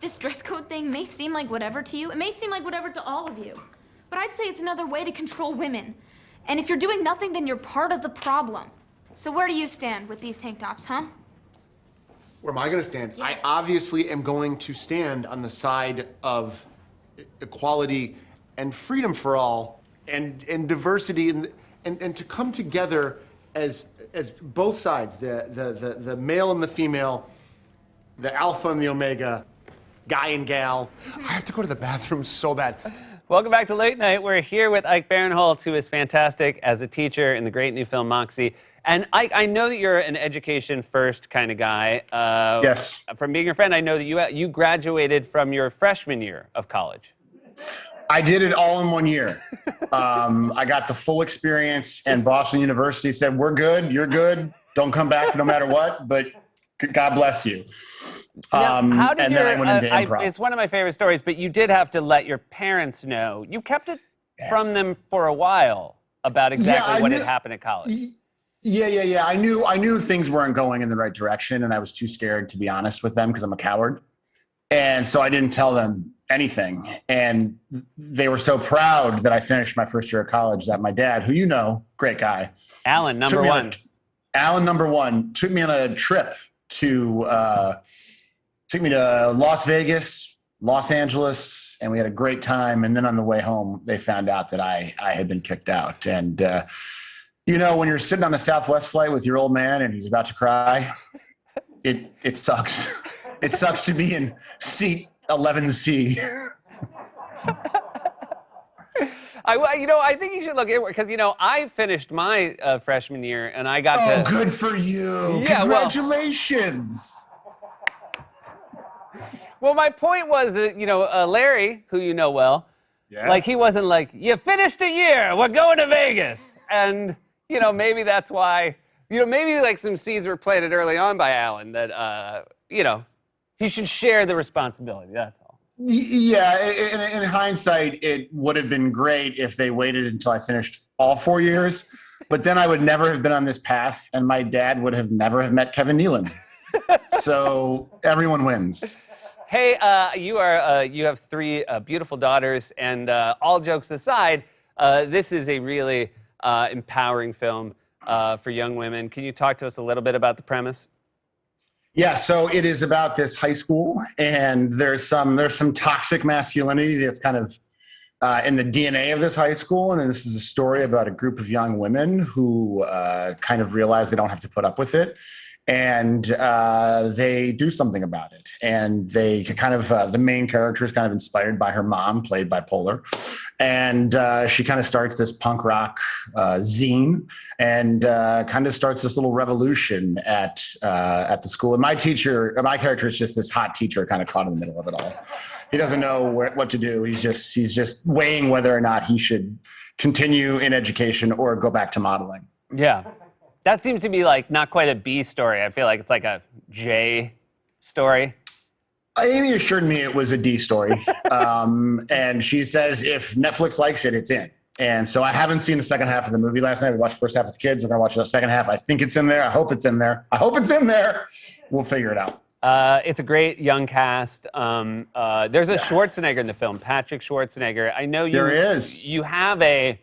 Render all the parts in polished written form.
This dress code thing may seem like whatever to you. It may seem like whatever to all of you. But I'd say it's another way to control women. And if you're doing nothing, then you're part of the problem. So where do you stand with these tank tops, huh? Where am I going to stand? Yeah. I obviously am going to stand on the side of equality and freedom for all and diversity and to come together as both sides, the male and the female, the alpha and the omega, guy and gal. I have to go to the bathroom so bad. Welcome back to Late Night. We're here with Ike Barinholtz, who is fantastic as a teacher in the great new film Moxie. And Ike, I know that you're an education-first kind of guy. Yes. From being your friend, I know that you graduated from your freshman year of college. I did it all in 1 year. I got the full experience, and Boston University said, "We're good, you're good, don't come back no matter what, but God bless you." How did and then I went into improv. It's one of my favorite stories, but you did have to let your parents know. You kept it from them for a while about exactly what had happened at college. Yeah. I knew things weren't going in the right direction, and I was too scared to be honest with them because I'm a coward. And so I didn't tell them anything. And they were so proud that I finished my first year of college that my dad, who you know, great guy. Alan, number one. Alan, number one, took me on a trip to Las Vegas, Los Angeles, and we had a great time. And then on the way home, they found out that I had been kicked out. And, you know, when you're sitting on a Southwest flight with your old man and he's about to cry, it sucks. It sucks to be in seat 11C. I think you should look inward because, I finished my freshman year and I got to. Oh, good for you. Yeah, congratulations. Well, my point was that, Larry, who you know well, Yes. like he wasn't like, you finished a year, we're going to Vegas. And, maybe that's why, maybe like some seeds were planted early on by Alan that, he should share the responsibility, that's all. Yeah, in hindsight, it would have been great if they waited until I finished all 4 years, but then I would never have been on this path, and my dad would have never have met Kevin Nealon. So everyone wins. Hey, you have three beautiful daughters, and all jokes aside, this is a really empowering film for young women. Can you talk to us a little bit about the premise? Yeah, so it is about this high school, and there's some toxic masculinity that's kind of in the DNA of this high school, and then this is a story about a group of young women who kind of realize they don't have to put up with it, and they do something about it. And they kind of the main character is kind of inspired by her mom, played by Polar, and she kind of starts this punk rock zine and kind of starts this little revolution at the school. And my character is just this hot teacher kind of caught in the middle of it all. He doesn't know what to do. He's just weighing whether or not he should continue in education or go back to modeling. Yeah. That seems to be like not quite a B story. I feel like it's like a J story. Amy assured me it was a D story. And she says if Netflix likes it, it's in. And so I haven't seen the second half of the movie last night. We watched the first half with the kids. We're going to watch the second half. I think it's in there. I hope it's in there. We'll figure it out. It's a great young cast. There's a Schwarzenegger in the film, Patrick Schwarzenegger. I know There is. You have a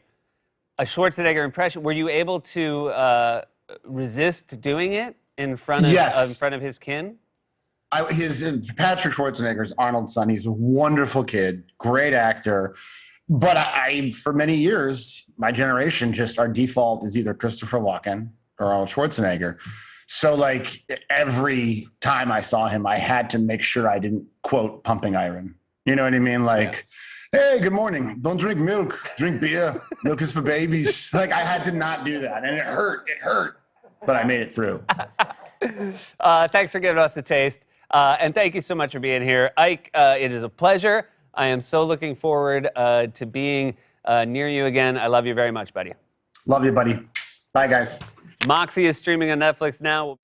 Schwarzenegger impression. Were you able to resist doing it in front of Yes. in front of his kin? Patrick Schwarzenegger's Arnold's son. He's a wonderful kid, great actor. But I for many years, my generation, just our default is either Christopher Walken or Arnold Schwarzenegger. So like every time I saw him, I had to make sure I didn't quote Pumping Iron. You know what I mean? Like, hey, good morning. Don't drink milk. Drink beer. Milk is for babies. Like I had to not do that. And it hurt. But I made it through. Thanks for giving us a taste. And thank you so much for being here. Ike, it is a pleasure. I am so looking forward to being near you again. I love you very much, buddy. Love you, buddy. Bye, guys. Moxie is streaming on Netflix now.